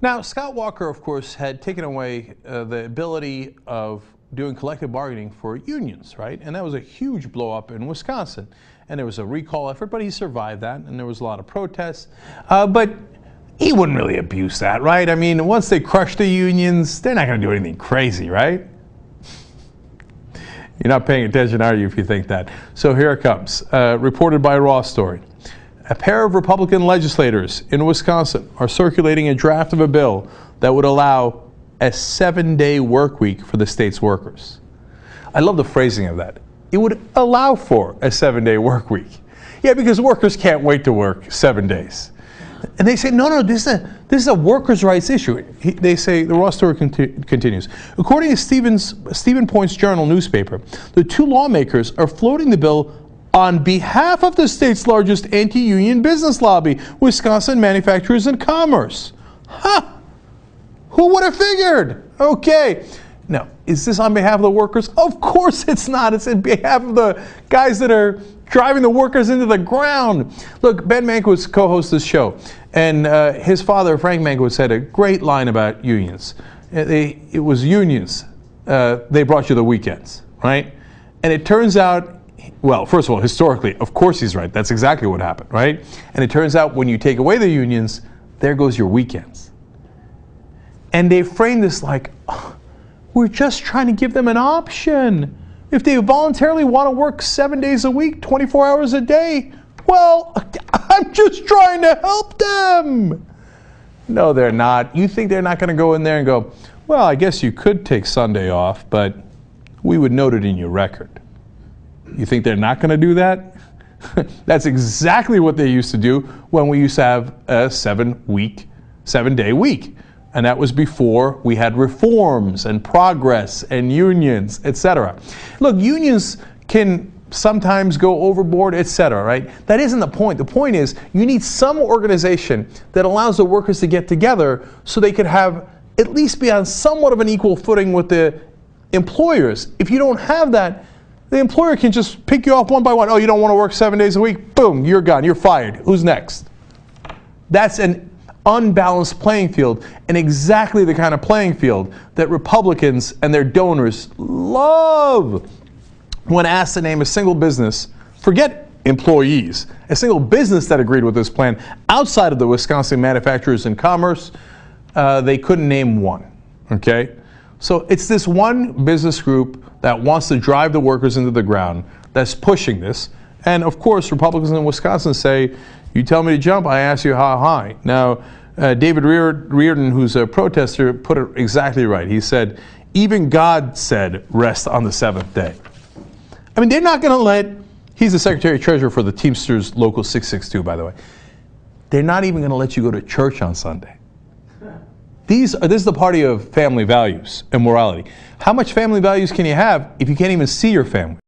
Now, Scott Walker, of course, had taken away the ability of doing collective bargaining for unions, right? And that was a huge blow up in Wisconsin. And there was a recall effort, but he survived that, and there was a lot of protests. But he wouldn't really abuse that, right? I mean, once they crush the unions, they're not going to do anything crazy, right? You're not paying attention, are you, if you think that? So here it comes. Reported by Raw Story. A pair of Republican legislators in Wisconsin are circulating a draft of a bill that would allow a 7-day work week for the state's workers. I love the phrasing of that. It would allow for a 7-day work week. Yeah, because workers can't wait to work 7 days. And they say, no, this is a workers' rights issue. They say, the Raw Story continues. According to Stephen Point's Journal newspaper, the two lawmakers are floating the bill on behalf of the state's largest anti-union business lobby, Wisconsin Manufacturers and Commerce. Huh! Who would have figured? Okay. Now, is this on behalf of the workers? Of course it's not. It's on behalf of the guys that are driving the workers into the ground. Look, Ben Mankiewicz co-hosts this show, and his father, Frank Mankiewicz, had a great line about unions. It was unions. They brought you the weekends, right? And it turns out, well, first of all, historically, of course he's right. That's exactly what happened, right? And it turns out when you take away the unions, there goes your weekends. And they frame this like, oh, we're just trying to give them an option. If they voluntarily want to work 7 days a week, 24 hours a day, well, I'm just trying to help them. No, they're not. You think they're not going to go in there and go, well, I guess you could take Sunday off, but we would note it in your record. You think they're not going to do that? That's exactly what they used to do when we used to have a 7-day week. And that was before we had reforms and progress and unions, etc. Look, unions can sometimes go overboard, etc., right? That isn't the point. The point is you need some organization that allows the workers to get together so they could have at least be on somewhat of an equal footing with the employers. If you don't have that, the employer can just pick you off one by one. Oh, you don't want to work 7 days a week? Boom, you're gone. You're fired. Who's next? That's an unbalanced playing field, and exactly the kind of playing field that Republicans and their donors love. When asked to name a single business, forget employees, a single business that agreed with this plan outside of the Wisconsin Manufacturers and Commerce, they couldn't name one, okay? So it's this one business group that wants to drive the workers into the ground that's pushing this. And of course, Republicans in Wisconsin say, you tell me to jump, I ask you how high. Now, David Reardon, who's a protester, put it exactly right. He said, even God said rest on the seventh day. I mean, they're not going to let, he's the Secretary-Treasurer for the Teamsters Local 662, by the way. They're not even going to let you go to church on Sunday. This is the party of family values and morality. How much family values can you have if you can't even see your family?